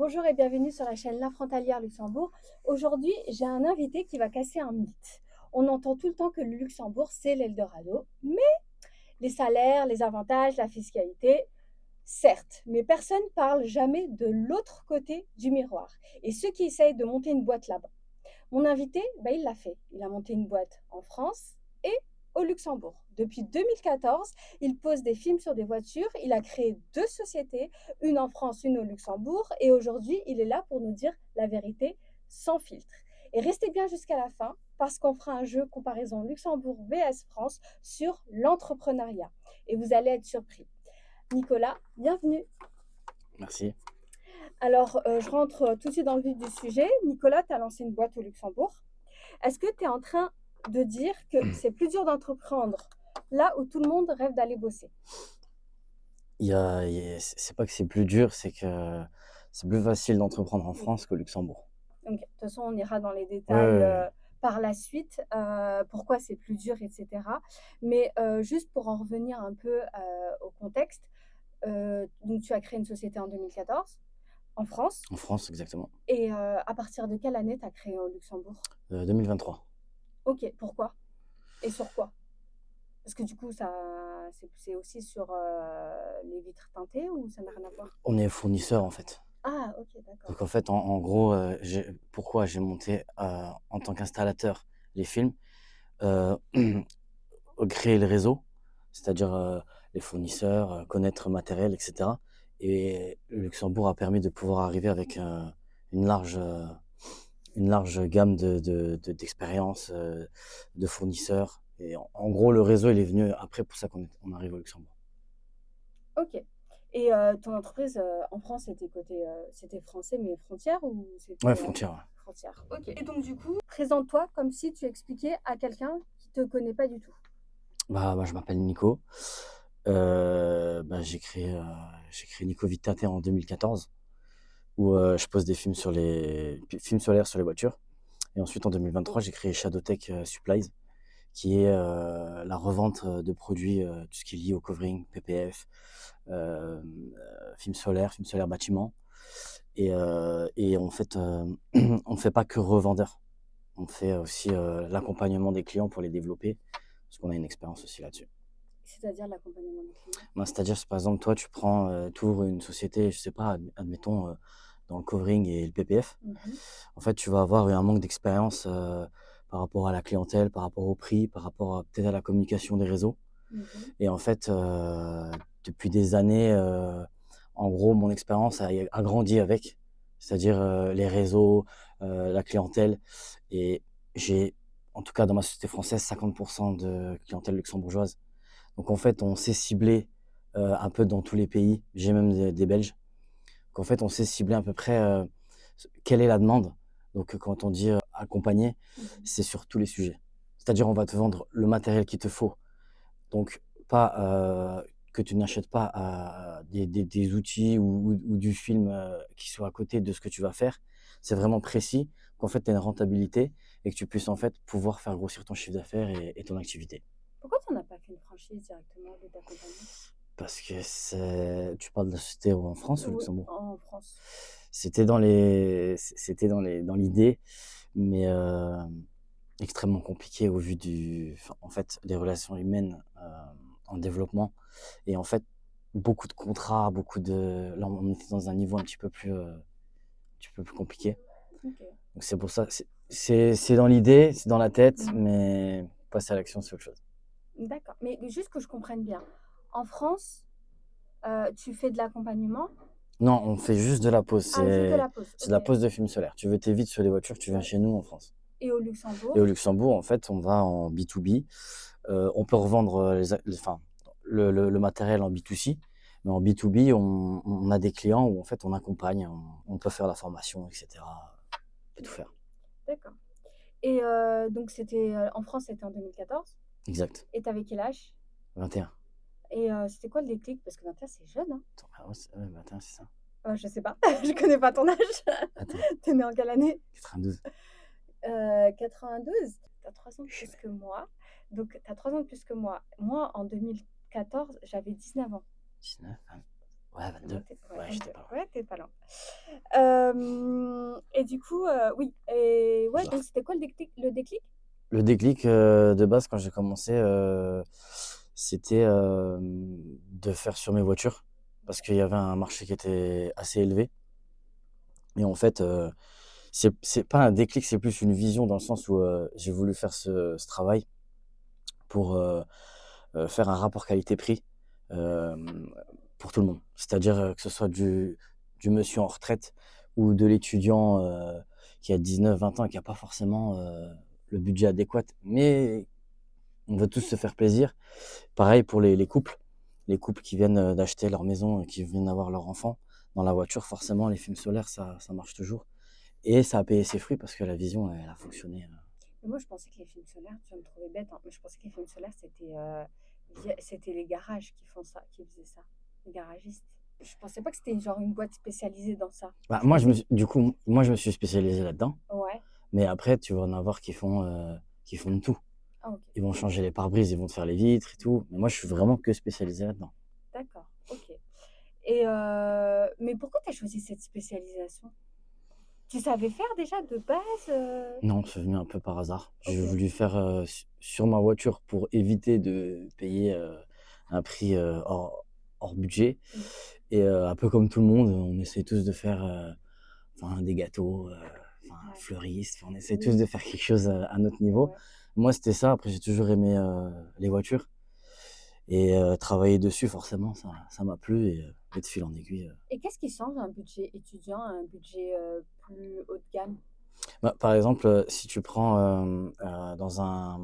Bonjour et bienvenue sur la chaîne La Frontalière Luxembourg. Aujourd'hui, j'ai un invité qui va casser un mythe. On entend tout le temps que le Luxembourg, c'est l'Eldorado, mais les salaires, les avantages, la fiscalité, certes, mais personne ne parle jamais de l'autre côté du miroir. Et ceux qui essayent de monter une boîte là-bas. Mon invité, il l'a fait. Il a monté une boîte en France et au Luxembourg. Depuis 2014, il pose des films sur des voitures. Il a créé deux sociétés, une en France, une au Luxembourg. Et aujourd'hui, il est là pour nous dire la vérité sans filtre. Et restez bien jusqu'à la fin parce qu'on fera un jeu comparaison Luxembourg vs France sur l'entrepreneuriat. Et vous allez être surpris. Nicolas, bienvenue. Merci. Alors, je rentre tout de suite dans le vif du sujet. Nicolas, tu as lancé une boîte au Luxembourg. Est-ce que tu es en train de dire que c'est plus dur d'entreprendre là où tout le monde rêve d'aller bosser? C'est pas que c'est plus dur, c'est que c'est plus facile d'entreprendre en France qu'au Luxembourg. Donc, de toute façon, on ira dans les Ouais, ouais, détails ouais. par la suite, pourquoi c'est plus dur, etc. Mais juste pour en revenir un peu au contexte, donc tu as créé une société en 2014 en France. En France, exactement. Et à partir de quelle année tu as créé au Luxembourg? 2023. Ok, pourquoi? Et sur quoi? Parce que du coup, c'est aussi sur les vitres teintées ou ça n'a rien à voir? On est fournisseur en fait. Ah, ok, d'accord. Donc en fait, en gros, pourquoi j'ai monté en tant qu'installateur les films, euh, créer le réseau, c'est-à-dire les fournisseurs, connaître le matériel, etc. Et le Luxembourg a permis de pouvoir arriver avec une large, euh, une large gamme d'expériences, de fournisseurs. Et en gros, le réseau, il est venu après pour ça on arrive au Luxembourg. Ok. Et ton entreprise en France, c'était français, mais frontière ou Ouais, c'était frontière. Ouais. frontière? Ok. Et donc, du coup, présente-toi comme si tu expliquais à quelqu'un qui te connaît pas du tout. Bah, je m'appelle Nico. J'ai créé Nico Vitate en 2014, où je pose des films films solaires sur les voitures. Et ensuite, en 2023, j'ai créé Shadowtech Supplies, qui est la revente de produits, tout ce qui est lié au covering, PPF, films solaires bâtiments. Et en fait, on ne fait pas que revendeur. On fait aussi l'accompagnement des clients pour les développer, parce qu'on a une expérience aussi là-dessus. C'est-à-dire l'accompagnement des clients. Ben, c'est-à-dire, par exemple, toi, tu ouvres une société, je sais pas, admettons, dans le covering et le PPF. Mhm. En fait, tu vas avoir un manque d'expérience par rapport à la clientèle, par rapport au prix, par rapport peut-être à la communication des réseaux. Mhm. Et en fait, depuis des années, en gros, mon expérience a grandi avec, c'est-à-dire les réseaux, la clientèle. Et j'ai, en tout cas dans ma société française, 50% de clientèle luxembourgeoise. Donc en fait, on sait cibler un peu dans tous les pays. J'ai même des Belges. Qu'en fait, on sait cibler à peu près quelle est la demande. Donc quand on dit accompagner, Mhm. c'est sur tous les sujets. C'est-à-dire on va te vendre le matériel qu'il te faut. Donc pas que tu n'achètes pas des outils ou du film qui soit à côté de ce que tu vas faire. C'est vraiment précis qu'en fait tu as une rentabilité et que tu puisses en fait pouvoir faire grossir ton chiffre d'affaires et ton activité. Pourquoi tu n'as pas fait une franchise directement de ta compagnie? Parce que tu parles de la société en France ou au Oui, Luxembourg? en France. Dans l'idée, mais extrêmement compliqué au vu en fait, des relations humaines en développement. Et en fait, beaucoup de contrats, là, on était dans un niveau un petit peu plus compliqué. Ok. Donc c'est pour ça, c'est dans l'idée, c'est dans la tête, Mhm. mais passer à l'action, c'est autre chose. D'accord. Mais juste que je comprenne bien. En France, tu fais de l'accompagnement? Non, on fait juste de la pause. Ah, juste de la pause. C'est de Ok. la pose de film solaire. Tu veux tes vides sur les voitures, tu viens Ouais. chez nous en France. Et au Et au Luxembourg? Luxembourg, en fait, on va en B2B. On peut revendre le matériel en B2C, mais en B2B, on a des clients où en fait on accompagne, on peut faire la formation, etc. On peut tout faire. D'accord. Et donc, c'était en France, c'était en 2014. Exact. Et t'avais quel âge? 21. Et c'était quoi le déclic? Parce que 21, c'est jeune, hein? Attends, ah ouais, ouais, 21, c'est ça. Je sais pas. Je connais pas ton âge. Attends, T'es né en quelle année? 92. 92. T'as 3 ans de Je suis plus bête. que moi. Donc, t'as 3 ans de plus que moi. Moi, en 2014, j'avais 19 ans. 19. Ah. Ouais, Non, 22. ouais, Ouais, j'étais 22. pas loin. Ouais, t'es pas loin. Et du coup, oui. Et ouais, donc c'était quoi le déclic? Le déclic de base, quand j'ai commencé, c'était de faire sur mes voitures. Parce qu'il y avait un marché qui était assez élevé. Et en fait, c'est pas un déclic, c'est plus une vision dans le sens où j'ai voulu faire ce travail pour faire un rapport qualité-prix pour tout le monde. C'est-à-dire que ce soit du monsieur en retraite ou de l'étudiant qui a 19, 20 ans et qui n'a pas forcément le budget adéquat, mais on veut tous se faire plaisir. Pareil pour les couples. Les couples qui viennent d'acheter leur maison, qui viennent avoir leur enfant dans la voiture, forcément, les films solaires, ça marche toujours. Et ça a payé ses fruits parce que la vision, elle a fonctionné. Mais moi, je pensais que les films solaires, tu vas me trouver bête, hein, mais je pensais que les films solaires, c'était les garages qui font ça, qui faisaient ça, les garagistes. Je pensais pas que c'était genre une boîte spécialisée dans ça. Bah, Je pensais. du coup, moi, je me suis spécialisé là-dedans. Ouais. Mais après, tu vas en avoir qui font de tout. Ah, ok. Ils vont changer les pare-brises, ils vont te faire les vitres et tout. Mais moi, je suis vraiment que spécialisé là-dedans. D'accord. Ok. Et mais pourquoi tu as choisi cette spécialisation? Tu savais faire déjà de base Non, c'est venu un peu par hasard. J'ai Ok. voulu faire sur ma voiture pour éviter de payer un prix hors budget. Mm. Et un peu comme tout le monde, on essaie tous de faire enfin, des gâteaux, Ouais. fleuristes. Enfin, on essaie tous Oui. de faire quelque chose à notre niveau. Ouais. Moi, c'était ça. Après, j'ai toujours aimé les voitures. Et travailler dessus, forcément, ça m'a plu. Et de fil en aiguille. Et qu'est-ce qui change un budget étudiant à un budget plus haut de gamme? Bah, par exemple, si tu prends dans un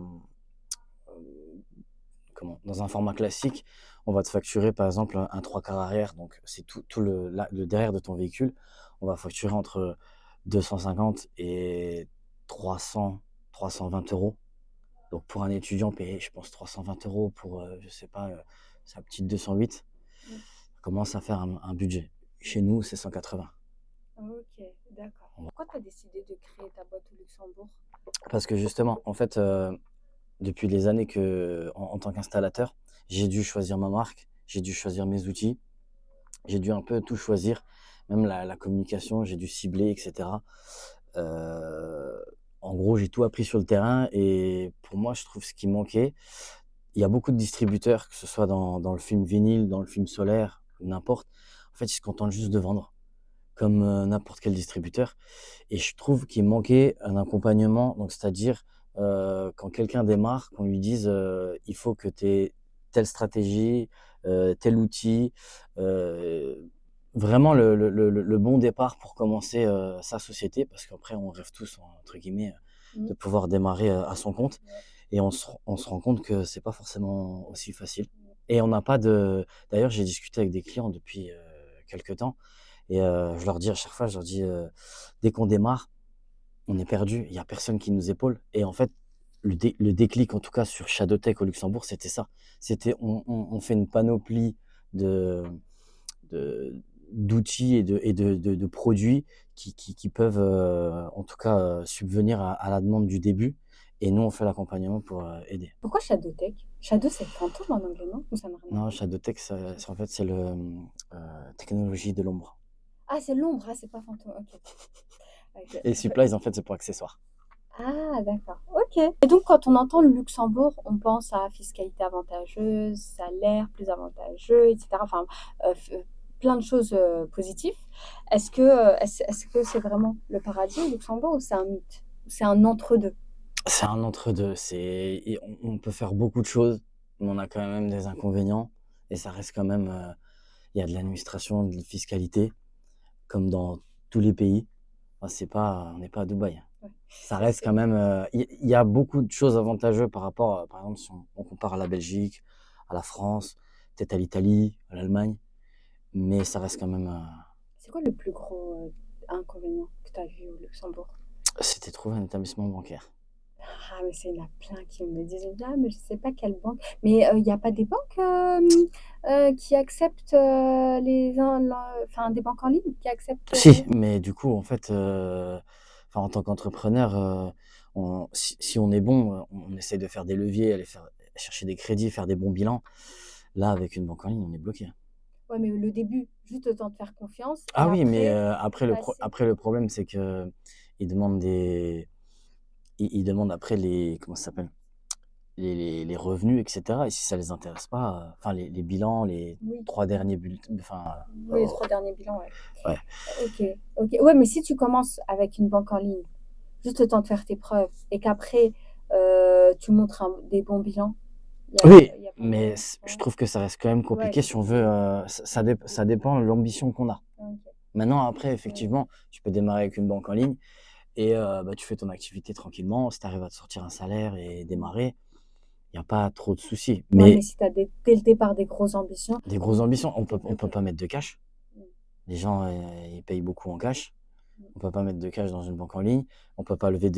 format classique, on va te facturer par exemple un 3 quarts arrière, donc c'est tout le derrière de ton véhicule. On va facturer entre 250 et 300, 320 euros. Donc pour un étudiant, payer, je pense, 320 euros pour, je sais pas, sa petite 208, Mm. ça commence à faire un budget. Chez nous, c'est 180. Ok, d'accord. Pourquoi tu as décidé de créer ta boîte au Luxembourg? Parce que justement, en fait, depuis les années que, en tant qu'installateur, j'ai dû choisir ma marque, j'ai dû choisir mes outils, j'ai dû un peu tout choisir, même la communication, j'ai dû cibler, etc. Euh, En gros, j'ai tout appris sur le terrain et pour moi, je trouve ce qui manquait. Il y a beaucoup de distributeurs, que ce soit dans le film vinyle, dans le film solaire, ou n'importe. En fait, ils se contentent juste de vendre, comme n'importe quel distributeur. Et je trouve qu'il manquait un accompagnement, donc c'est-à-dire quand quelqu'un démarre, qu'on lui dise il faut que tu aies telle stratégie, tel outil, euh, vraiment le bon départ pour commencer sa société, parce qu'après on rêve tous, entre guillemets, Mm. de pouvoir démarrer à son compte. Ouais. Et on se rend compte que c'est pas forcément aussi facile. Et on n'a pas de. D'ailleurs, j'ai discuté avec des clients depuis quelques temps et je leur dis à chaque fois, je leur dis, dès qu'on démarre, on est perdu, il y a personne qui nous épaule. Et en fait, le déclic, en tout cas sur Shadowtech au Luxembourg, c'était ça. C'était on fait une panoplie de, de d'outils et de produits qui peuvent, en tout cas, subvenir à la demande du début. Et nous, on fait l'accompagnement pour aider. Pourquoi Shadowtech? Shadow, c'est fantôme en anglais, non? Ou ça n'a rien à Non, voir? Shadowtech, en fait, c'est le technologie de l'ombre. Ah, c'est l'ombre, ah, c'est pas fantôme. Ok. Ok. Et supplies, en fait, c'est pour accessoires. Ah, d'accord. Ok. Et donc, quand on entend le Luxembourg, on pense à fiscalité avantageuse, salaire plus avantageux, etc. Enfin, plein de choses positives. Est-ce que c'est vraiment le paradis au Luxembourg ou c'est un mythe? Ou c'est un entre-deux? C'est un entre-deux. On peut faire beaucoup de choses, mais on a quand même des inconvénients. Et ça reste quand même, il y a de l'administration, de la fiscalité, comme dans tous les pays. Enfin, on n'est pas à Dubaï. Ouais. Ça reste quand même, il y a beaucoup de choses avantageuses par rapport, par exemple, si on compare à la Belgique, à la France, peut-être à l'Italie, à l'Allemagne, mais ça reste quand même, C'est quoi le plus gros inconvénient que tu as vu au Luxembourg? c'était trouver un établissement bancaire. Ah, mais il y en a plein qui me disent, ah, mais je sais pas quelle banque. Mais il n'y a pas des banques qui acceptent enfin, des banques en ligne qui acceptent. Si, mais du coup, en fait, enfin, en tant qu'entrepreneur, si on est bon, on essaie de faire des leviers, aller chercher des crédits, faire des bons bilans. Là, avec une banque en ligne, on est bloqué. Ouais, mais le début, Juste le temps de faire confiance et Ah oui, mais après passer. après le problème, c'est qu'ils demandent ils demandent après les comment ça s'appelle? Les revenus et cetera et si ça les intéresse pas, enfin les bilans, les Oui, 3 derniers bulletins enfin, oui, les 3 derniers bilans, ouais. ouais. OK, OK. Ouais, mais si tu commences avec une banque en ligne, juste le temps de faire tes preuves et qu'après, tu montres des bons bilans, Oui, il y a pas mais moyen. je Ouais, trouve que ça reste quand même ouais, compliqué si on veut, ça dépend de l'ambition qu'on a. OK. Maintenant après Ouais. effectivement, tu peux démarrer avec une banque en ligne et bah, tu fais ton activité tranquillement. Si tu arrives à te sortir un salaire et Mmh. démarrer, il y a pas trop de soucis. Ouais, mais Mais si tu as dès le départ des grosses ambitions, des grosses ambitions, tu es on peut bloqué. pas mettre de cash. Mmh. Les gens, ils payent beaucoup en cash. Mmh. On peut pas mettre de cash dans une banque en ligne. On peut pas lever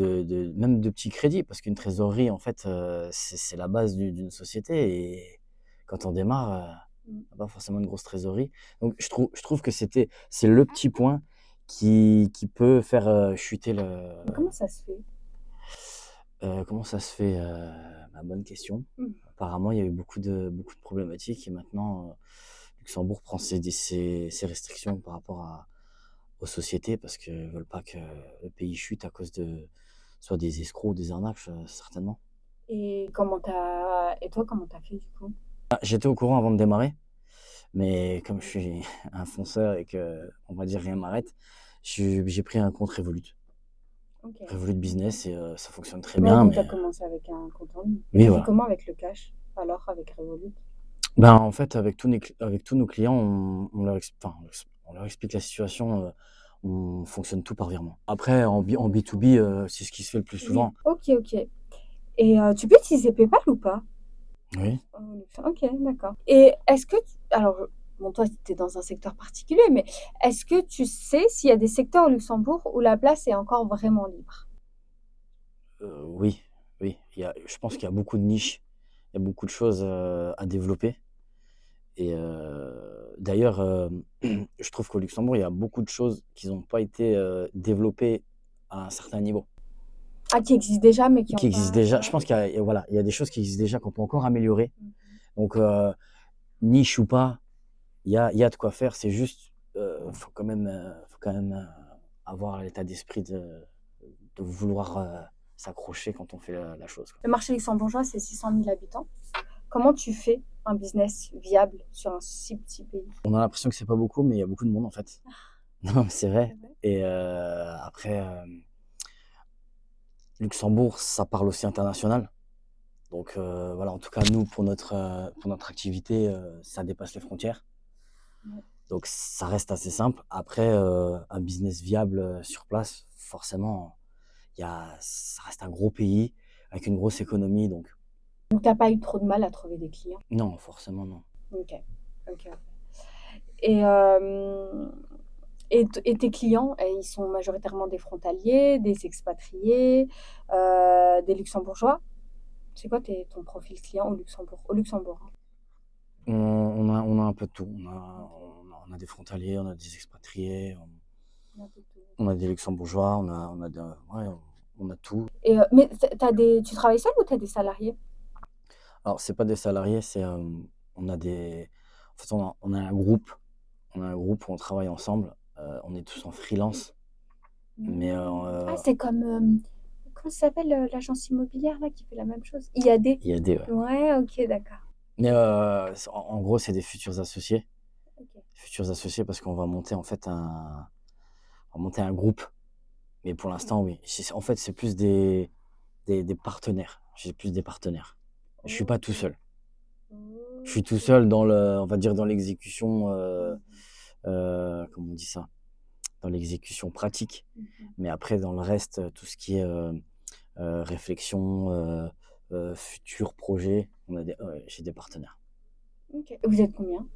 même de petits crédits parce qu'une trésorerie, en fait, c'est la base d'une société et quand on démarre, Mmh. on a pas forcément une grosse trésorerie. Donc je trouve que c'est le petit point qui peut faire, chuter Mais comment ça se fait? comment ça se fait? Bah, bonne question. Mmh. Apparemment, il y a eu beaucoup de problématiques et maintenant, Luxembourg prend ses restrictions par rapport aux sociétés parce qu'ils veulent pas que le pays chute à cause de soit des escrocs ou des arnaques, certainement. Et toi, comment tu as fait du coup? Ah, j'étais au courant avant de démarrer, mais comme je suis un fonceur et que on va dire rien m'arrête, j'ai pris un compte Revolut. OK, Revolut OK. Business et ça fonctionne très Ouais, bien, donc tu as mais commencé avec un compte en ligne et oui, tu fais voilà. comment avec le cash, alors, avec Revolut? Ben, en fait, avec tous nos clients, on leur explique la situation, on fonctionne tout par virement. Après en B2B, c'est ce qui se fait le plus Oui, souvent. OK, OK. Et tu peux utiliser PayPal ou pas? Oui. OK, d'accord. Et est-ce que tu alors, bon, toi, tu es dans un secteur particulier, mais est-ce que tu sais s'il y a des secteurs au Luxembourg où la place est encore vraiment libre? Oui, oui, je pense qu'il y a beaucoup de niches, il y a beaucoup de choses, à développer et d'ailleurs, je trouve qu'au Luxembourg, il y a beaucoup de choses qui n'ont pas été, développées à un certain niveau, Ah, qui existent déjà, mais qui qui ont existent pas déjà. Je ouais. pense voilà, il y a des choses qui existent déjà qu'on peut encore améliorer Mmh mh. donc niche ou pas, il y a de quoi faire. C'est juste, faut quand même, avoir l'état d'esprit de vouloir, s'accrocher quand on fait la chose, quoi. Le marché luxembourgeois, c'est 600 000 habitants. Comment tu fais un business viable sur un si petit pays? On a l'impression que c'est pas beaucoup, mais il y a beaucoup de monde, en fait. Non, mais c'est C'est vrai vrai? et après, Luxembourg, ça parle aussi international. Donc voilà, en tout cas, nous, pour notre activité, ça dépasse les frontières. Ouais. Donc ça reste assez simple. Après, un business viable, sur place, forcément, ça reste un gros pays avec une grosse économie, donc Donc tu as pas eu trop de mal à trouver des clients? non, forcément non. OK. OK. Et et tes clients, ils sont majoritairement des frontaliers, des expatriés, des luxembourgeois? C'est quoi ton profil client au Luxembourg, hein? On a un peu de tout. OK. On a des frontaliers, on a des expatriés, Un peu de tout, on OK. a des luxembourgeois, ouais, on a tout. Et mais tu travailles seul ou tu as des salariés? Alors c'est pas des salariés, on a des en fait, on a un groupe où on travaille ensemble, on est tous en freelance, mais Mmh. Ah, c'est comme, comment ça s'appelle, l'agence immobilière là qui fait la même chose? IAD? il y a des ouais. Ouais, OK, d'accord. Mais en gros, c'est des OK. futurs associés parce qu'on va monter en fait on va monter un groupe, mais pour l'instant, oui. En fait, c'est plus des partenaires. J'ai plus des partenaires. Je suis pas tout OK. seul. Je suis tout OK. seul on va dire dans l'exécution, Mmh. comment on dit ça? Dans l'exécution pratique, Mmh mh. mais après dans le reste, tout ce qui est, réflexion, futurs projets, ouais, j'ai des partenaires. OK. Vous êtes combien?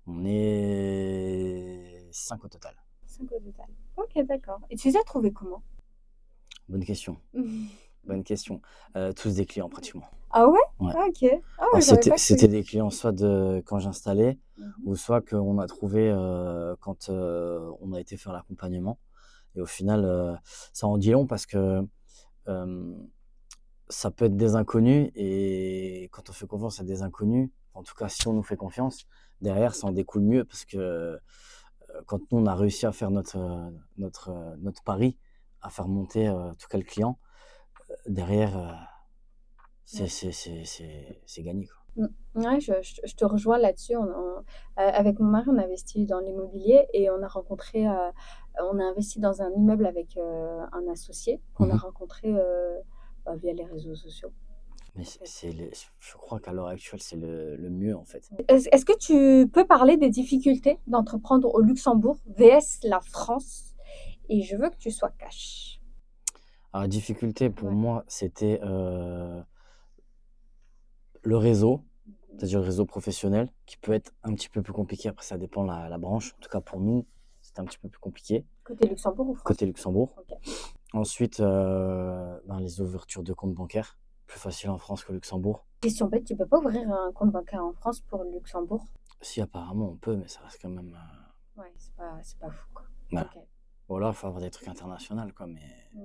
On est 5 au total. 5 au total. OK, d'accord. Et tu les as trouvés comment? Bonne question, bonne question. Tous des clients pratiquement. Ah ouais? Ouais. Ah OK. Ah Alors ouais, j'aurais pas c'était cru. des clients soit de quand j'installais Mmh mh. ou soit qu'on a trouvé, quand, on a été faire l'accompagnement et au final, ça en dit long parce que, hem, ça peut être des inconnus et quand on fait confiance à des inconnus, en tout cas, si on nous fait confiance, derrière, ça en découle mieux parce que quand nous, on a réussi à faire notre pari, à faire monter en tout cas le client, derrière, Ouais. c'est gagné, quoi. Ouais, je te rejoins là-dessus. Avec mon mari, on investit dans l'immobilier et on a investi dans un immeuble avec un associé qu'on a Mhm. rencontré via les réseaux sociaux. Mais En fait. je crois qu'à l'heure actuelle, c'est le mieux, en fait. Est-ce que tu peux parler des difficultés d'entreprendre au Luxembourg vs la France? Et je veux que tu sois cash. Alors, la difficulté pour Ouais. moi, c'était le réseau, Mhm. c'est-à-dire le réseau professionnel, qui peut être un petit peu plus compliqué. Après, ça dépend la branche. En tout cas, pour nous, c'était un petit peu plus compliqué, Côté Luxembourg ou côté France? Luxembourg. Ok. Ensuite, les ouvertures de comptes bancaires, plus facile en France qu'au Luxembourg. Question bête, tu peux pas ouvrir un compte bancaire en France pour le Luxembourg? Si, apparemment, on peut, mais ça reste quand même. Ouais, c'est pas fou, quoi. Voilà. Ok. Ou alors, il faut avoir des trucs internationaux, quoi. Mais Mm.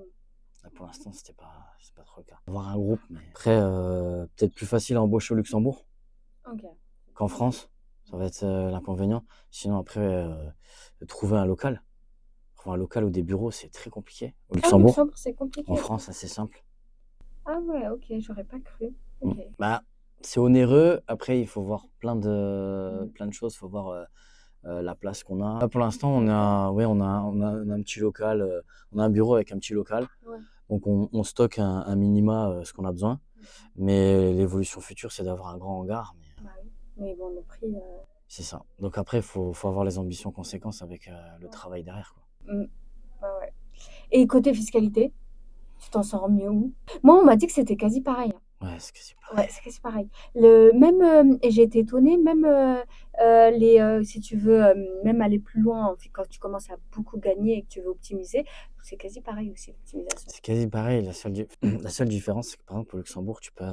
là, pour l'instant, c'est pas trop le cas. Avoir un groupe, mais après, peut-être plus facile à embaucher au Luxembourg Ok. qu'en France. Ça va être l'inconvénient. Sinon, après, trouver un local. Trouver un local ou des bureaux, c'est très compliqué. Au Ah, au Luxembourg, Luxembourg, c'est en compliqué. France, c'est simple. Ah ouais, ok, j'aurais pas cru. Mm. Ok. Bah, c'est onéreux. Après, il faut voir Mm. plein de choses. Il faut voir la place qu'on a. Là, pour l'instant, on a un petit local. On a un bureau avec un petit local. Ouais. Donc, on stocke un minima ce qu'on a besoin. Mais l'évolution future, c'est d'avoir un grand hangar. Mais Bah oui. Mais bon, le prix. c'est ça. Donc, après, faut avoir les ambitions conséquences avec le Ouais. travail derrière, quoi. Mm. Ouais, ouais. Et côté fiscalité, tu t'en sors mieux où? Moi, on m'a dit que c'était quasi pareil, hein. Ouais, c'est Ouais, pareil. c'est quasi pareil. Et j'ai été étonnée, même si tu veux même aller plus loin, en fait, quand tu commences à beaucoup gagner et que tu veux optimiser, c'est quasi pareil aussi, l'optimisation. C'est quasi pareil. La seule différence, c'est que par exemple, au Luxembourg, tu peux,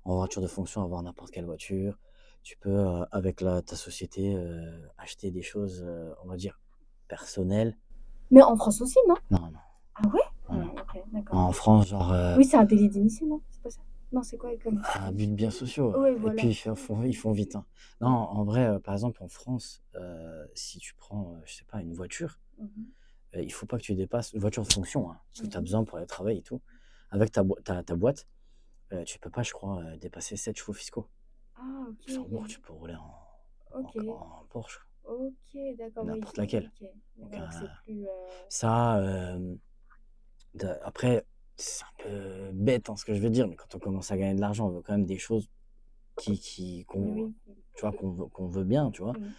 en voiture de fonction, avoir n'importe quelle voiture. Tu peux, avec ta société, acheter des choses, on va dire, personnelles. Mais en France aussi, non? Non, non, Ah ouais? non, Ah, non. ok, d'accord. En France, genre, Oui, c'est un délit d'initié, non? C'est pas ça? Non, c'est quoi comme à délit? but de biens sociaux. Oui, Et puis, voilà. ils font vite, hein. Non, Ouais. en vrai, par exemple, en France, si tu prends, je sais pas, une voiture, Mhm. il faut pas que tu dépasses une voiture de fonction, hein, ce que tu as Mhm. besoin pour aller travailler et tout. Avec ta boîte, tu peux pas, je crois, dépasser 7 chevaux fiscaux. Ah, Au ok. Luxembourg, tu peux rouler Ok. en Porsche, Ok, d'accord, oui. n'importe laquelle. Ok. Donc, D'accord, donc c'est plus. ça, après, c'est un peu bête, hein, ce que je veux dire, mais quand on commence à gagner de l'argent, on veut quand même des choses Oui. tu vois, qu'on veut bien, tu vois. Mm.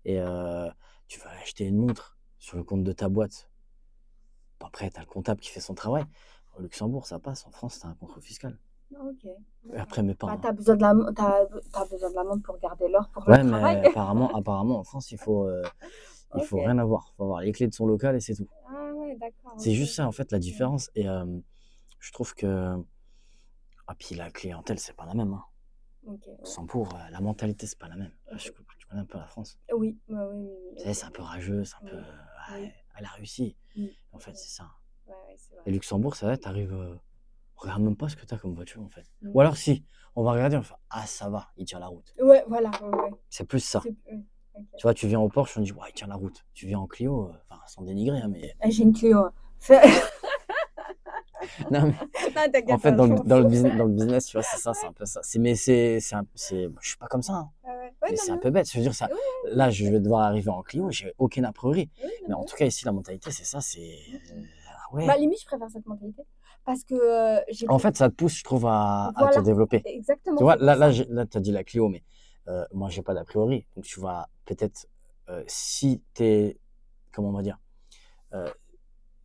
Et tu vas acheter une montre sur le compte de ta boîte. Après, tu as le comptable qui fait son travail. Au Luxembourg, ça passe. En France, tu as un contrôle fiscal. Ok, Et d'accord. après, mes Bah, parents. t'as besoin de la montre pour garder l'heure pour le Ouais, travail. mais apparemment, en France, il faut Ok. rien avoir. Il faut avoir les clés de son local et c'est tout. Ah ouais, d'accord, C'est ok. juste ça, en fait, la Ouais. différence. Et je trouve que. Ah, puis la clientèle, c'est pas la même, hein. Ok, ouais. Luxembourg, la mentalité, c'est pas la même. Ok. Tu connais un peu la France. Oui, ouais, oui, oui, oui, Tu sais, ok. c'est un peu rageux, c'est un peu. Oui, oui, Elle a réussi. oui. En fait, Ouais, c'est ça. ouais, c'est Et vrai. Luxembourg, ça va, t'arrives. On regarde même pas ce que t'as comme voiture, en fait. Mm. Ou alors, si, on va regarder, on va faire ah, ça va, il tient la route. Ouais, voilà, ouais. C'est plus ça. Ouais, ok. Tu vois, tu viens au Porsche, on dit, ouais, il tient la route. Tu viens en Clio, enfin, sans dénigrer, hein, mais. Ah, j'ai une Clio, hein. Non, mais Non, en t'inquiète fait, pas, je m'en fous. dans le business, tu vois, c'est ça, c'est Ouais, un peu ça. Je suis pas comme ça, hein. ouais, Mais non, c'est un mais peu bête. Je veux dire, ça, oui, là, je vais devoir arriver en Clio, j'ai aucune a priori. oui, non, Mais mais en oui. tout cas, ici, la mentalité, c'est ça, c'est. Ah ouais. Bah, limite, je préfère cette mentalité. Parce que j'ai En beaucoup. fait, ça te pousse, je trouve, à te Voilà, développer. Tu exactement, vois, c'est pour ça. là tu as dit la Clio, mais moi, j'ai pas d'a priori. Donc, tu vas peut-être, si t'es, comment on va dire, euh,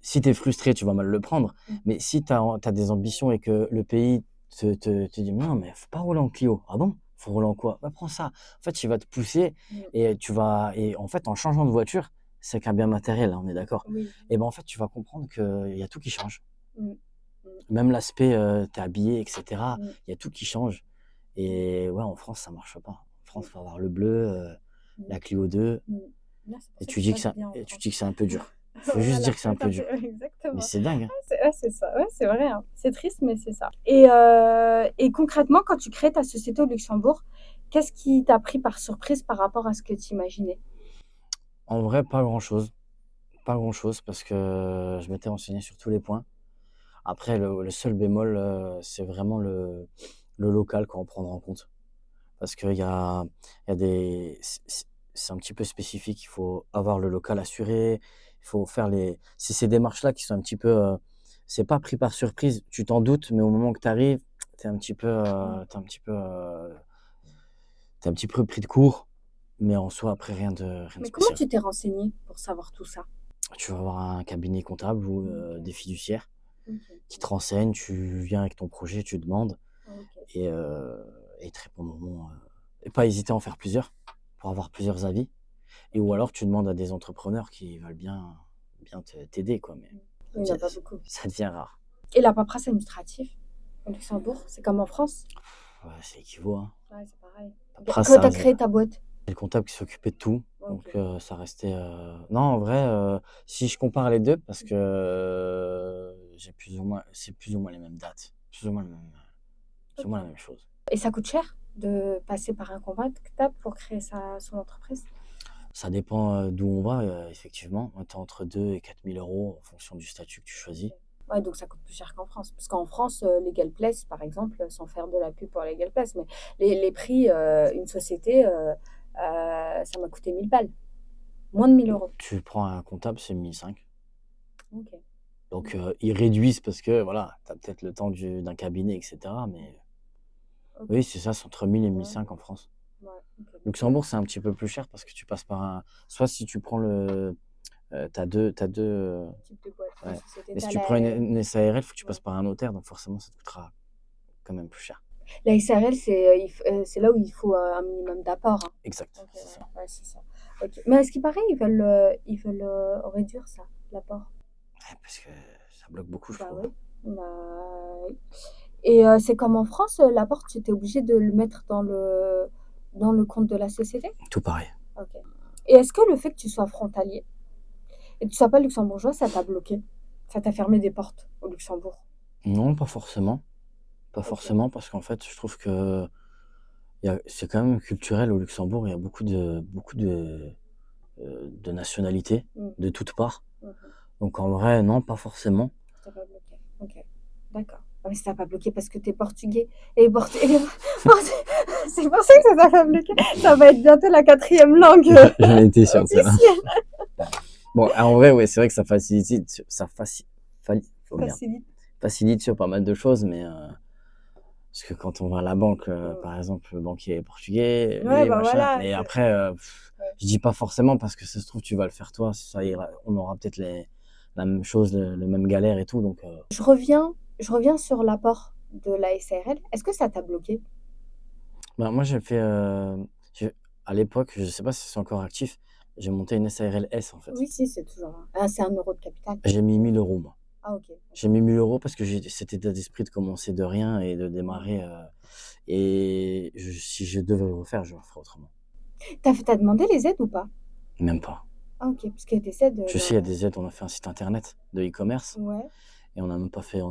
si t'es frustré, tu vas mal le prendre. Mm. Mais si t'as des ambitions et que le pays te dit, non, mais faut pas rouler en Clio. Ah bon? Faut rouler en quoi? Bah, prends ça. En fait, il va te pousser Mm. et en fait, en changeant de voiture, c'est qu'un bien matériel, hein, on est d'accord. Oui. Et ben, en fait, tu vas comprendre qu'il y a tout qui change. Mm. Mm. Même l'aspect, t'es habillé, etc. Mm. Il y a tout qui change. Et ouais, en France, ça marche pas. En France, Mm. faut avoir le bleu, Mm. la Clio 2. Mm. Là, c'est pour Et ça que je passe bien en tu France. dis que c'est un peu dur. Faut juste Voilà, dire que c'est un peu dur. Mais exactement. c'est dingue, hein. C'est ça, ouais, c'est vrai, hein. C'est triste, mais c'est ça. Et concrètement, quand tu crées ta société au Luxembourg, Qu'est-ce qui t'a pris par surprise par rapport à ce que tu imaginais? En vrai, pas grand-chose. Pas grand-chose parce que je m'étais renseigné sur tous les points. Après, le seul bémol, c'est vraiment le local qu'on prendre en compte. Parce qu'il y a des c'est un petit peu spécifique. Il faut avoir le local assuré. Il faut faire c'est ces démarches-là qui sont un petit peu, c'est pas pris par surprise. Tu t'en doutes, mais au moment que tu arrives, tu un petit peu, Mmh. tu un petit peu pris de court. Mais en soi, après, rien de Mais comment spécial. tu t'es renseigné pour savoir tout ça? Tu vas avoir un cabinet comptable ou OK. des fiduciaires OK. qui te renseignent. Tu viens avec ton projet, tu demandes OK. et ils te répondront, et pas hésiter à en faire plusieurs pour avoir plusieurs avis et ou OK. alors tu demandes à des entrepreneurs qui veulent bien t'aider quoi, mais Mmh. ça Il y en devient a pas beaucoup. ça devient rare. Et la paperasse administrative au Luxembourg, c'est comme en France? Ouais, c'est équivaut, hein. Ouais, c'est pareil. Après Quand ça tu as reste créé ta boîte? c'est le comptable qui s'occupait de tout, donc OK. ça restait, non en vrai, si je compare les 2 parce que, j'ai plus ou moins les mêmes dates, plus ou moins OK. la même chose. Et ça coûte cher de passer par un comptable pour créer son entreprise? Ça dépend, d'où on va, effectivement. Tu es entre 2 et 4 000 € en fonction du statut que tu choisis. OK. Ouais, donc ça coûte plus cher qu'en France. Parce qu'en France, Legal Place, par exemple, sans faire de la pub pour Legal Place, mais les prix, une société, ça m'a coûté 1000 balles, moins de 1 000 €. Tu prends un comptable, c'est 1 500. OK. Donc OK. ils réduisent parce que voilà, tu as peut-être le temps d'un cabinet et cetera, mais OK. oui, c'est ça, c'est entre 1 000 et Ouais, 1 500 en France. ouais, OK. Luxembourg, c'est un petit peu plus cher parce que tu passes par un soit si tu prends tu as 2 Type de boîte, ouais, société, mais si tu tu prends une SARL, il faut que tu ouais. passes par un notaire, donc forcément ça te coûtera quand même plus cher. La SARL, c'est là où il faut, un minimum d'apport, hein? Exact, OK, c'est ça. ouais, c'est ça. OK. Mais à ce qui paraît, ils veulent, réduire ça, l'apport. Ouais, parce que ça bloque beaucoup, je Bah, trouve. oui. Bah, oui. Et c'est comme en France, l'apport, tu étais obligé de le mettre dans le compte de la société? Tout pareil. OK. Et est-ce que le fait que tu sois frontalier et que tu sois pas luxembourgeois, ça t'a bloqué? Ça t'a fermé des portes au Luxembourg? Non, pas forcément. Pas OK. forcément parce qu'en fait, je trouve que c'est quand même culturel au Luxembourg. Il y a de nationalités Mmh. de toutes parts. Mmh. Donc en vrai, non, pas forcément. Ça t'a pas bloqué? OK. D'accord. Ah mais ça t'a pas bloqué parce que tu es portugais et c'est pour ça que ça t'a pas bloqué. Ça va être bientôt la 4e langue, J'en étais sûr de celle-là. officielle. Bon, en vrai, ouais, c'est vrai que oh merde, Facilite. facilite sur pas mal de choses, mais parce que quand on va à la banque, Mmh. par exemple, le banquier est portugais, Ouais, lui, bah, machin. voilà, Mais c'est après, ouais. je dis pas forcément parce que ça se trouve, tu vas le faire toi, ça ira, on aura peut-être la même chose, le même galère et tout, donc Je reviens sur l'apport de la SARL. Est-ce que ça t'a bloqué? bah, moi, à l'époque, je sais pas si c'est encore actif, j'ai monté une SARL S, en fait. Oui, si, c'est toujours là. Ah, c'est 1 € de capital? J'ai mis 1 000 € moi. Ah OK, J'ai OK. mis 1 000 € parce que j'ai cet état d'esprit de commencer de rien et de Mmh. démarrer, et si je devais le refaire, je le referais autrement. Tu as demandé les aides ou pas? Même pas. Ah OK, parce qu'il y a des aides, Je sais, il y a des aides, on a fait un site internet de e-commerce ouais. et on n'a même pas fait les Ah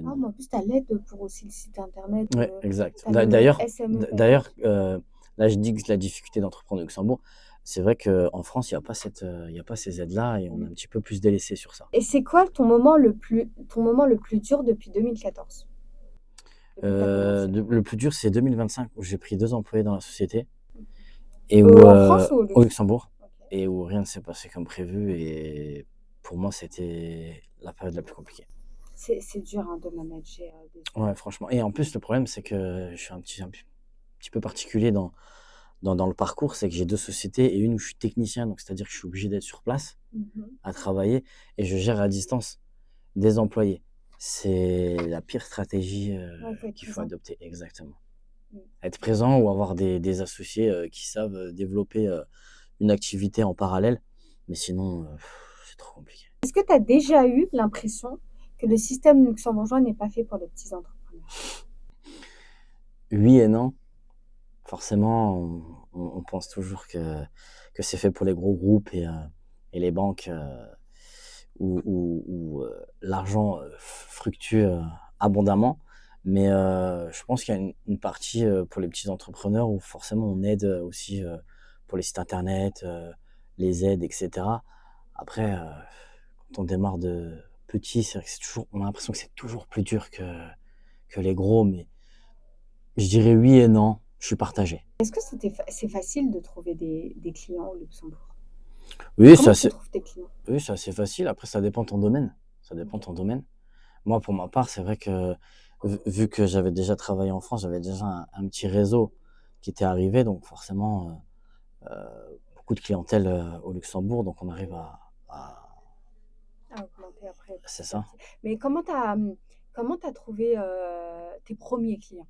demandes. mais en plus tu as l'aide pour aussi le site internet, Ouais, exact. tu as le SME D'ailleurs, payante. là, je dis que la difficulté d'entreprendre au Luxembourg, c'est vrai qu'en France, il y a pas ces aides-là et on est Mmh. un petit peu plus délaissé sur ça. Et c'est quoi ton moment le plus dur depuis 2014? Depuis que tu as commencé? Le plus dur, c'est 2025 où j'ai pris 2 employés dans la société et En France ou au au Luxembourg? Luxembourg, OK. et où rien ne s'est passé comme prévu et pour moi, c'était la période la plus compliquée. C'est dur, hein, de manager, des gens. Ouais, franchement, et en plus, le problème, c'est que je suis un petit peu particulier dans le parcours, c'est que j'ai 2 sociétés et une où je suis technicien, donc c'est-à-dire que je suis obligé d'être sur place Mmh. à travailler et je gère à distance des employés. C'est la pire stratégie, Ouais, il faut être qu'il faut présent. adopter, exactement. Mmh. Être présent ou avoir des associés, qui savent, développer, une activité en parallèle, mais sinon, c'est trop compliqué. Est-ce que tu as déjà eu l'impression que le système luxembourgeois n'est pas fait pour les petits entrepreneurs? Oui et non, forcément, on pense toujours que c'est fait pour les gros groupes et les banques, où l'argent, fluctue, abondamment. Mais je pense qu'il y a une partie pour les petits entrepreneurs où forcément on aide aussi pour les sites internet, les aides, etc. Après, quand on démarre de petit, c'est vrai que on a l'impression que c'est toujours plus dur que les gros, mais je dirais oui et non, je suis partagé. Est-ce que c'est facile de trouver des clients au Luxembourg? Oui, Comment tu trouves tes clients? oui, c'est assez facile. Après, ça dépend de ton domaine. Ça dépend de Ok. ton domaine. Moi, pour ma part, c'est vrai que vu que j'avais déjà travaillé en France, j'avais déjà un petit réseau qui était arrivé, donc forcément, beaucoup de clientèle au Luxembourg, donc on arrive À augmenter après c'est petit à ça. petit. Mais comment t'as trouvé tes premiers clients?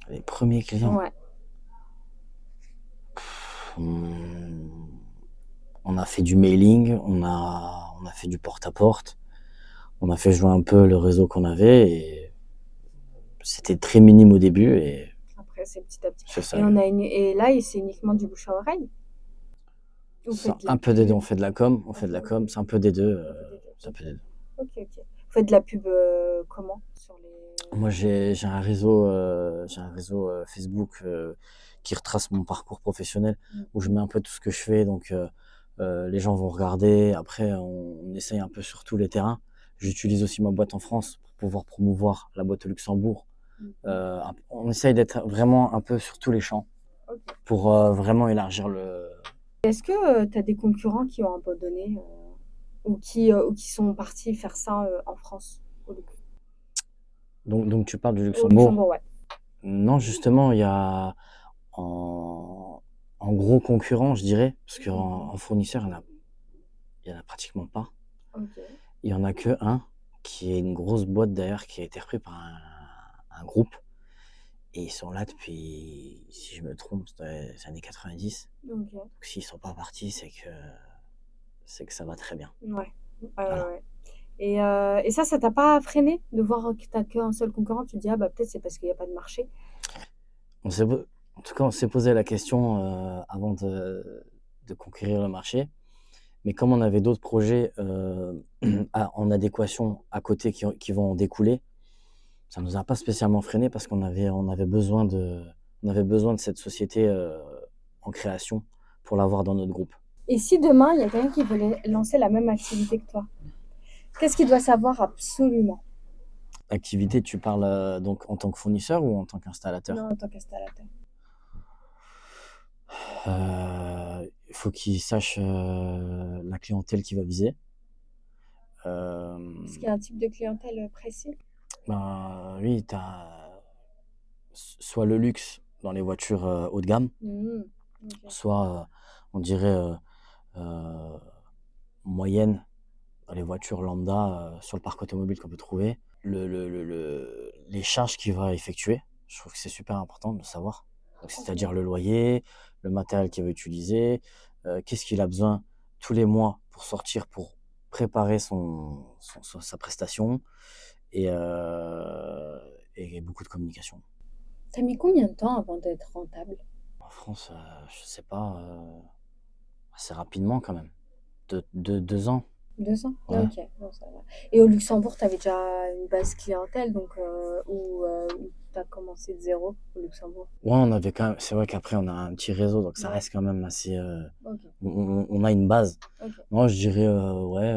Les premiers clients, Ouais. on, on a fait du mailing, on a fait du porte-à-porte, on a fait jouer un peu le réseau qu'on avait et c'était très minime au début et Après, c'est petit à petit. c'est ça. Et là, c'est uniquement du bouche à oreille? Ou vous C'est faites de la un peu des deux, on pub? fait de la com, on fait de la Ok, com, c'est un peu des deux, un peu des deux. c'est un Ok, peu des deux. ok, ok. Vous faites de la pub comment? Sur Moi, les... j'ai un réseau Facebook qui retrace mon parcours professionnel, où je Mhm. mets un peu tout ce que je fais. Donc, les gens vont regarder. Après, on essaye un peu sur tous les terrains. J'utilise aussi ma boîte en France pour pouvoir promouvoir la boîte au Luxembourg. Mhm. On essaye d'être vraiment un peu sur tous les champs Ok. pour vraiment élargir le. Est-ce que tu as des concurrents qui ont abandonné ou qui sont partis faire ça en France, Donc, tu parles du au Luxembourg? Luxembourg, ouais. Non, justement, il y a en, en gros concurrent, je dirais, parce qu'en fournisseur, il y en a pratiquement pas. Ok. Il y en a que un, qui est une grosse boîte d'ailleurs, qui a été repris par un groupe. Et ils sont là depuis, si je me trompe, les années 90. Ok. Donc s'ils sont pas partis, c'est que ça va très bien. Ouais. Voilà. Ouais. Et ça t'a pas freiné de voir que t'as qu'un seul concurrent? Tu te dis, ah bah peut-être c'est parce qu'il n'y a pas de marché. On s'est, en tout cas, on s'est posé la question avant de conquérir le marché. Mais comme on avait d'autres projets en adéquation à côté qui vont en découler, ça nous a pas spécialement freiné parce on avait besoin de cette société en création pour l'avoir dans notre groupe. Et si demain, il y a quelqu'un qui veut lancer la même activité que toi, qu'est-ce qu'il doit savoir absolument? Activité, tu parles donc en tant que fournisseur ou en tant qu'installateur? Non, en tant qu'installateur. Il faut qu'il sache la clientèle qu'il va viser. Est-ce qu'il y a un type de clientèle précis? Oui, tu as soit le luxe dans les voitures haut de gamme, Mhm. Ok. soit on dirait euh, moyenne dans les voitures lambda sur le parc automobile qu'on peut trouver. Les charges qu'il va effectuer, je trouve que c'est super important de le savoir. Donc, c'est-à-dire Ok. le loyer, le matériel qu'il va utiliser, qu'est-ce qu'il a besoin tous les mois pour sortir, pour préparer sa prestation et, euh, et beaucoup de communication. T'as mis combien de temps avant d'être rentable? En France, je sais pas, assez rapidement quand même. 2 ans, 2 ans? ouais. Ok, bon, ça va. Et au Luxembourg, tu avais déjà une base clientèle, donc où tu as commencé de zéro au Luxembourg? Ouais, on avait quand même, c'est vrai qu'après on a un petit réseau, donc ça Ouais, reste quand même assez. ok, On a une base. ok. Moi, je dirais, ouais,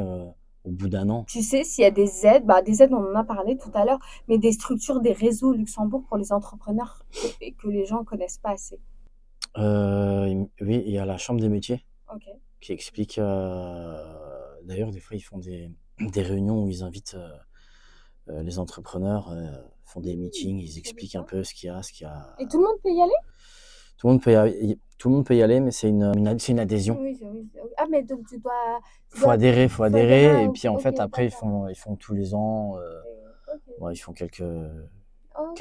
au bout d'un an. Tu sais s'il y a des aides, bah, des aides, on en a parlé tout à l'heure, mais des structures, des réseaux au Luxembourg pour les entrepreneurs et que les gens connaissent pas assez. Oui, il y a la chambre des métiers Ok. qui explique. D'ailleurs, des fois, ils font des réunions où ils invitent les entrepreneurs, font des meetings, ils Je savais expliquent un pas. peu ce qu'il y a. Et tout le monde peut y aller? Tout le monde peut y aller, mais c'est une adhésion. Oui, oui. Ah, mais donc Faut faut adhérer adhérer, à... et puis en Ok, fait, après, d'accord. ils font tous les ans. Ok, Ouais, ils font ok, quelques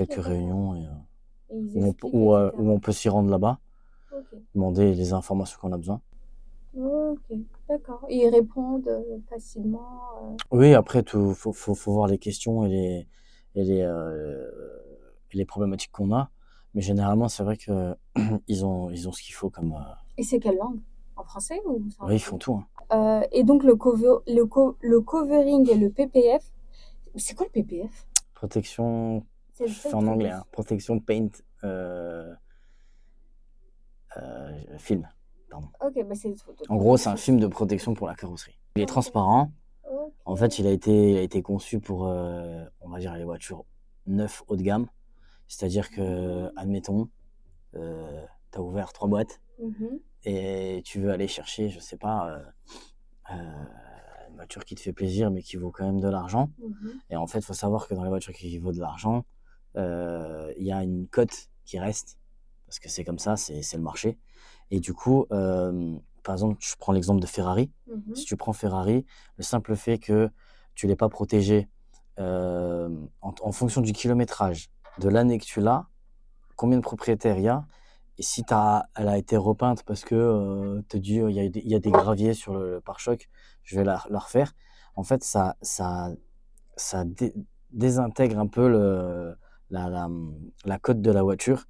d'accord. réunions Et ils expliquent, où etc. on peut s'y rendre là-bas, Ok. demander les informations qu'on a besoin. Ok, d'accord. Et ils répondent facilement. Oui, après, faut voir les questions et les problématiques qu'on a. Mais généralement, c'est vrai que ils ont ce qu'il faut comme. Et c'est quelle langue? En français ou c'est en Oui, ils anglais? font tout, hein. Et donc le covering et le PPF, c'est quoi le PPF? Protection, C'est le c'est seul en truc anglais, que hein. Protection paint film, pardon. OK, bah, c'est de En gros, c'est un protection. film de protection pour la carrosserie. Il est OK. transparent. En fait, OK. il a été conçu pour, on va dire, les voitures neuves haut de gamme. C'est-à-dire que, admettons, tu as ouvert 3 boîtes Mmh. et tu veux aller chercher, je sais pas, une voiture qui te fait plaisir, mais qui vaut quand même de l'argent. Mmh. Et en fait, il faut savoir que dans les voitures qui vaut de l'argent, il y a une cote qui reste, parce que c'est comme ça, c'est le marché. Et du coup, par exemple, je prends l'exemple de Ferrari. Mmh. Si tu prends Ferrari, le simple fait que tu l'aies pas protégé en fonction du kilométrage, de l'année que tu l'as, combien de propriétaires il y a, et si elle a été repeinte parce que te dit il y a des graviers sur le pare-choc, je vais la refaire. En fait, ça désintègre un peu la, la, la cote de la voiture,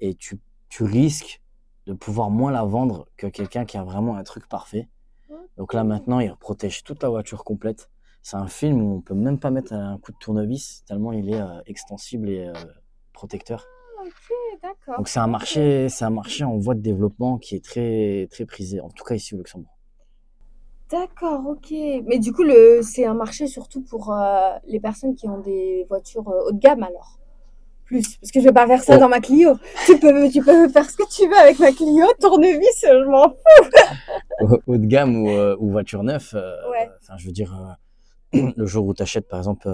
et tu risques de pouvoir moins la vendre que quelqu'un qui a vraiment un truc parfait. Donc là, OK. maintenant, il protège toute la voiture complète. C'est un film où on peut même pas mettre un coup de tournevis, tellement il est extensible et protecteur. OK, d'accord. Donc OK. c'est un marché en voie de développement qui est très, très prisé, en tout cas ici au Luxembourg. D'accord, OK. Mais du coup, c'est un marché surtout pour, les personnes qui ont des voitures, haut de gamme alors? Plus? Parce que je vais pas faire ça Oh, dans ma Clio. Tu peux faire ce que tu veux avec ma Clio, tournevis, je m'en fous. haut de gamme ou voiture neuve, Ouais, enfin, je veux dire, le jour où tu achètes par exemple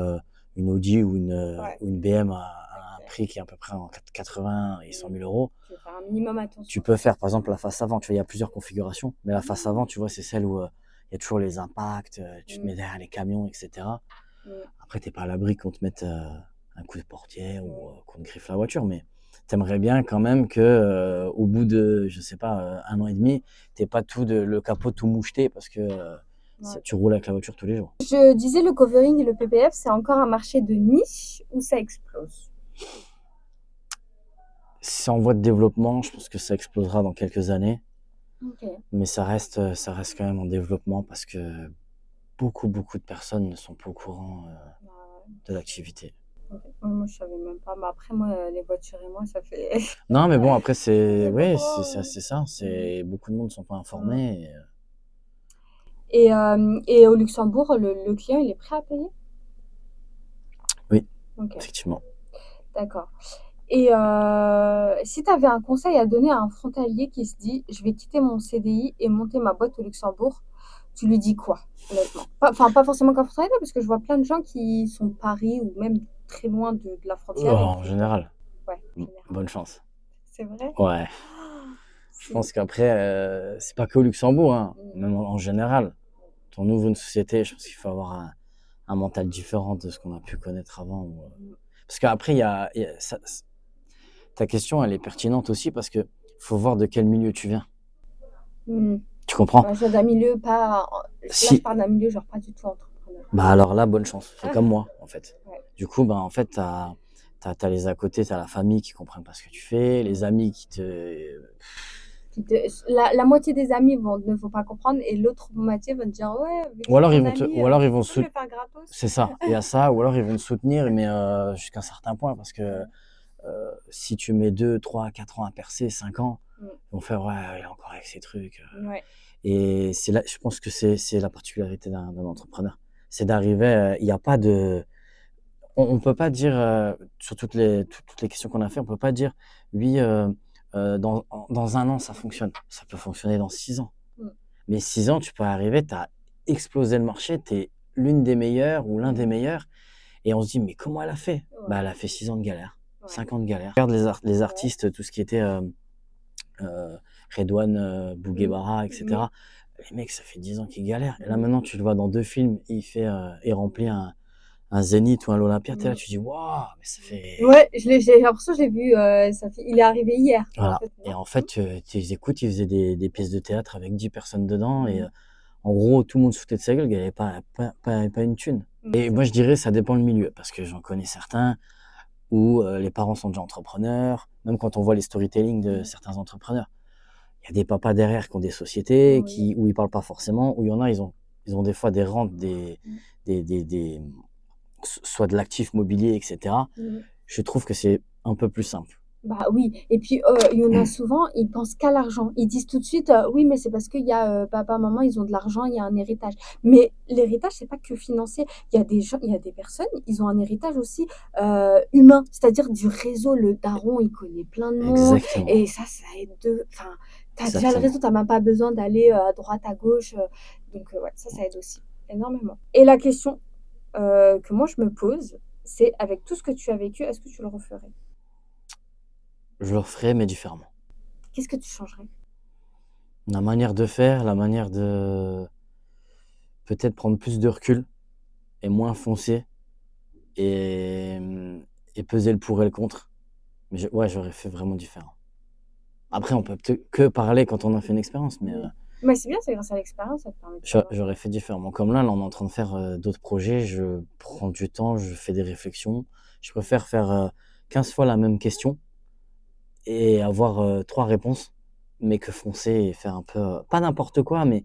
une Audi ouais, ou une BM c'est à un clair. prix qui est à peu près en 80 et 100 Mmh. 000 euros, Je vais faire un minimum tu attention. peux faire par exemple la face avant. Tu vois, il y a plusieurs configurations, mais la face Mmh. avant, tu vois, c'est celle où il y a toujours les impacts, tu te Mmh. mets derrière les camions, etc. Mmh. Après, t'es pas à l'abri qu'on te mette un coup de portière ou Oui. qu'on te griffe la voiture, mais t'aimerais bien quand même que, au bout de, je sais pas, 1 an et demi, t'aies pas le capot tout moucheté parce que Ouais. tu roules avec la voiture tous les jours. Je disais le covering et le PPF, c'est encore un marché de niche ou ça explose? C'est en voie de développement, je pense que ça explosera dans quelques années, OK. mais ça reste quand même en développement parce que beaucoup de personnes ne sont pas au courant Bah, ouais. de l'activité. OK. Ouais, moi, je savais même pas. Mais après, moi, les voitures et moi, ça fait Non, mais bon, après, ça c'est, fait ouais, longtemps, c'est ça, Mmh. c'est, beaucoup de monde ne sont pas Mmh. informés. Et au Luxembourg, le client, il est prêt à payer? Oui, OK, effectivement. d'accord. Et si tu avais un conseil à donner à un frontalier qui se dit: «Je vais quitter mon CDI et monter ma boîte au Luxembourg», tu lui dis quoi, honnêtement? Pas forcément qu'un frontalier, parce que je vois plein de gens qui sont de Paris ou même très loin de la Oh, frontière et en qui veulent général, ouais, en général. bonne chance. C'est vrai? Ouais, je C'est pense qu'après, c'est pas que au Luxembourg, hein, mmh, même en général. Quand on ouvre une société, je pense qu'il faut avoir un mental différent de ce qu'on a pu connaître avant. mmh, Parce qu'après, ta question, elle est pertinente aussi parce que faut voir de quel milieu tu viens. mmh. Tu comprends? Bah, je viens d'un milieu pas là, je Si, parle d'un milieu genre pas du tout entrepreneur. bah alors là, bonne chance. C'est Ah! comme moi, en fait. Ouais. Du coup, bah, en fait, t'as les à côté, t'as la famille qui comprennent pas ce que tu fais, les Mmh. amis qui te, Qui te la moitié des amis ne vont pas comprendre et l'autre moitié vont te dire: «Ouais, vu que c'est ton ami, ou alors ils tu vont peux me se, le faire gratos?» c'est ça, il y a ça, ou alors ils vont te soutenir, mais jusqu'à un certain point, parce que Mmh, si tu mets 2, 3, 4 ans à percer, 5 ans, mmh. ils vont faire ouais, il est encore avec ses trucs. Ouais. Et c'est là, je pense que c'est la particularité d'un entrepreneur. C'est d'arriver, il n'y a pas de. On peut pas dire, sur toutes les questions qu'on a fait, on peut pas dire oui, dans 1 an ça fonctionne. Ça peut fonctionner dans 6 ans. Mmh. Mais 6 ans, tu peux arriver, tu as explosé le marché, tu es l'une des meilleures ou l'un des Mmh. meilleurs. Et on se dit, mais comment elle a fait? Bah, Ouais, elle a fait 6 ans de galère, ouais. 5 ans de galère. Regarde les Ouais. artistes, tout ce qui était Redouane, Mmh. Bouguebara, Mmh. etc. Les mecs, ça fait 10 ans qu'ils galèrent. Et là, Mmh. maintenant, tu le vois dans 2 films, il remplit un Zénith ou un l'Olympia. T'es là, Mmh. tu dis, waouh, mais ça Mmh. fait. Ouais, j'ai l'impression que je l'ai vu, ça fait il est arrivé hier, en Voilà. fait, Et non? en Mmh. fait, tu les écoutes, ils faisaient des pièces de théâtre avec 10 personnes dedans. Et Mmh. en gros, tout le monde se foutait de sa gueule, il n'y avait pas une thune. Mmh, Et c'est moi, je vrai. dirais, ça dépend le milieu. Parce que j'en connais certains où les parents sont déjà entrepreneurs. Même quand on voit les storytelling de Mmh. certains entrepreneurs, il y a des papas derrière qui ont des sociétés, Oui. où ils parlent pas forcément, où il y en a, ils ont des fois des rentes, Mmh. des, des, des, soit de l'actif mobilier, etc., Mhm. je trouve que c'est un peu plus simple. Bah oui, et puis il y en a souvent, ils pensent qu'à l'argent. Ils disent tout de suite, oui, mais c'est parce qu'il y a papa, maman, ils ont de l'argent, il y a un héritage. Mais l'héritage, c'est pas que financier. Il y a des gens, il y a des personnes, ils ont un héritage aussi humain, c'est-à-dire du réseau. Le daron, il connaît plein de monde, Exactement, et ça aide de. Enfin, t'as déjà le réseau, exactement. t'as même pas besoin d'aller à droite, à gauche. Donc ouais, ça aide aussi énormément. Et la question que moi je me pose, c'est avec tout ce que tu as vécu, est-ce que tu le referais? Je le referais, mais différemment. Qu'est-ce que tu changerais? La manière de faire, la manière de peut-être prendre plus de recul et moins foncer et, et peser le pour et le contre. Mais ouais, j'aurais fait vraiment différent. Après, on peut peut-être que parler quand on a fait une expérience, mais Oui. Mais c'est bien, c'est grâce à l'expérience, ça te permet de savoir. j'aurais fait différemment. Comme là, on est en train de faire d'autres projets, je prends du temps, je fais des réflexions. Je préfère faire 15 fois la même question et avoir 3 réponses, mais que foncer et faire un peu, pas n'importe quoi, mais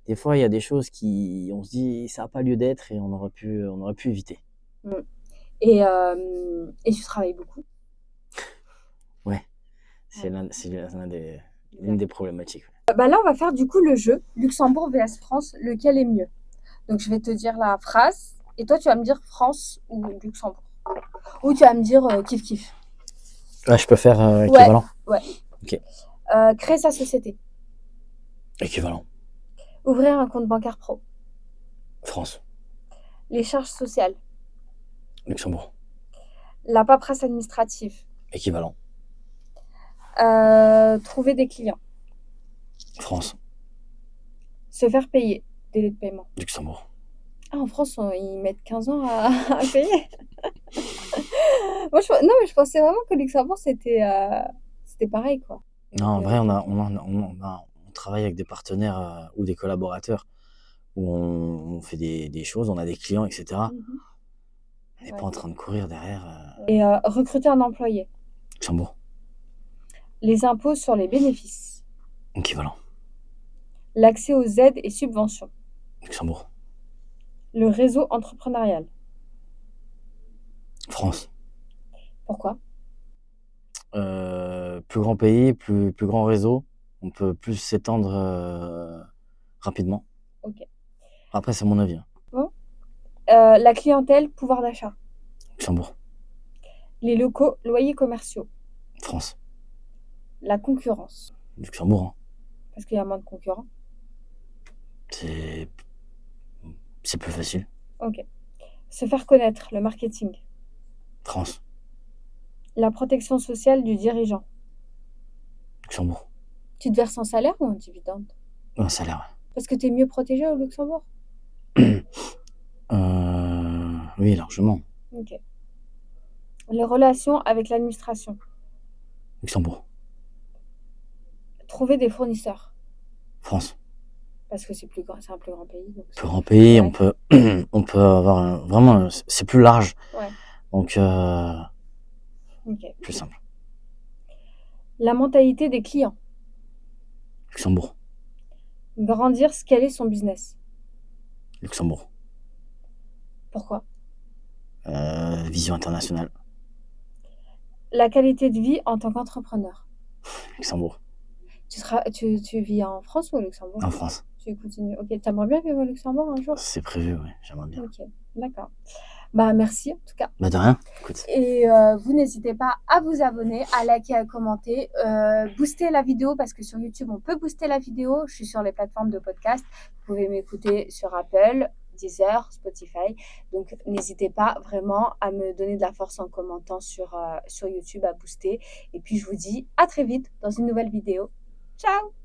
des fois, il y a des choses qui, on se dit, ça n'a pas lieu d'être et on aurait pu éviter. Mm. Et tu travailles beaucoup. Ouais, Ouais, c'est l'une exact. des problématiques. Bah là, on va faire du coup le jeu Luxembourg vs France, lequel est mieux? Donc, je vais te dire la phrase et toi, tu vas me dire France ou Luxembourg. Ou tu vas me dire kiff kiff. Ouais, je peux faire Ouais, équivalent. ouais. Ok, Créer sa société. équivalent. Ouvrir un compte bancaire pro. France, Les charges sociales. Luxembourg, La paperasse administrative. équivalent. Trouver des clients. France, Se faire payer. Délai de paiement. Luxembourg. Ah, en France, ils mettent 15 ans à payer. Moi, non, mais je pensais vraiment que Luxembourg, c'était pareil, quoi. Non, en vrai, Ok. on travaille avec des partenaires ou des collaborateurs où on fait des choses, on a des clients, etc. Mhm. On n'est Ouais. pas en train de courir derrière Et recruter un employé. Luxembourg, Les impôts sur les bénéfices. équivalent. L'accès aux aides et subventions. Luxembourg, Le réseau entrepreneurial. France. Pourquoi? Plus grand pays, plus grand réseau, on peut plus s'étendre rapidement. Ok. Après, c'est mon avis, hein. Bon. La clientèle, pouvoir d'achat. Luxembourg, Les locaux, loyers commerciaux. France, La concurrence. Luxembourg, hein. Parce qu'il y a moins de concurrents. C'est c'est plus facile. Ok. Se faire connaître, le marketing. France, La protection sociale du dirigeant. Luxembourg, Tu te verses un salaire ou un dividende? un salaire. Parce que tu es mieux protégé au Luxembourg. Ouais. Oui, largement. Ok. Les relations avec l'administration. Luxembourg, Trouver des fournisseurs. France, Parce que c'est plus grand, c'est un plus grand pays. Donc plus grand pays, ouais. on peut avoir vraiment, c'est plus large, Ouais. donc Ok. plus simple. La mentalité des clients. Luxembourg, Grandir, scaler son business. Luxembourg, Pourquoi? vision internationale, La qualité de vie en tant qu'entrepreneur. Luxembourg, Tu vis en France ou au Luxembourg? en France. Tu continues. Ok. T'aimerais bien vivre au Luxembourg un jour? C'est prévu, oui, j'aimerais bien. Ok. D'accord. Bah merci en tout cas. Bah de rien, écoute. Et vous n'hésitez pas à vous abonner, à liker, à commenter, booster la vidéo parce que sur YouTube on peut booster la vidéo. Je suis sur les plateformes de podcast. Vous pouvez m'écouter sur Apple, Deezer, Spotify. Donc n'hésitez pas vraiment à me donner de la force en commentant sur YouTube, à booster. Et puis je vous dis à très vite dans une nouvelle vidéo. Ciao!